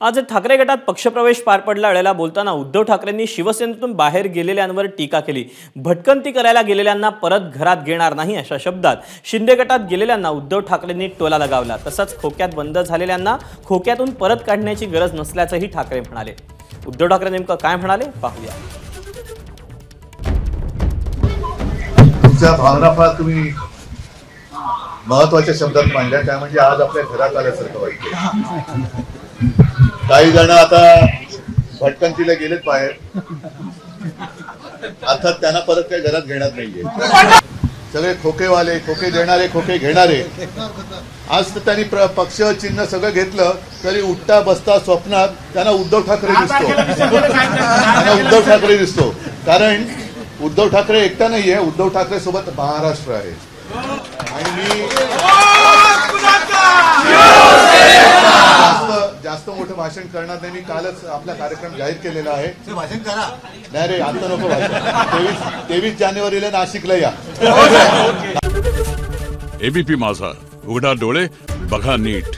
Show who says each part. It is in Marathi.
Speaker 1: आज ठाकरे गटात पक्षप्रवेश पार पडला वेळेला बोलताना उद्धव ठाकरेंनी शिवसेनेतून बाहेर गेलेल्यांवर टीका केली। भटकंती करायला गेलेल्यांना परत घरात घेणार नाही अशा शब्दात शिंदे गटात गेलेल्यांना उद्धव ठाकरेंनी टोला लगावला। तसंच खोक्यात बंद झालेल्यांना खोक्यातून परत काढण्याची गरज नसल्याचंही ठाकरे म्हणाले। उद्धव ठाकरे नेमकं काय म्हणाले पाहूया।
Speaker 2: तुमच्या भावना फार तुम्ही महत्त्वाच्या शब्दात मांडल्या, त्या म्हणजे आज आपल्या घरात आल्यासारखं वाटतं। काही जण आता भटकंतीला गेलेत बाहेर, अर्थात त्यांना परत काही घरात घेणार नाहीये। सगळे खोकेवाले, खोके देणारे, खोके घेणारे, आज तर त्यांनी पक्ष चिन्ह सगळं घेतलं तरी उठता बसता स्वप्नात त्यांना उद्धव ठाकरे दिसतो। कारण उद्धव ठाकरे एकटा नाहीये, उद्धव ठाकरे सोबत महाराष्ट्र आहे। आणि मी जास्त मोठं भाषण करणार नाही। मी कालच आपला कार्यक्रम जाहीर केलेला आहे। भाषण करा नाही रे, आता नको भाषण। 23 जानेवारीला नाशिकला या।
Speaker 3: एबीपी माझा, उघडा डोळे बघा नीट।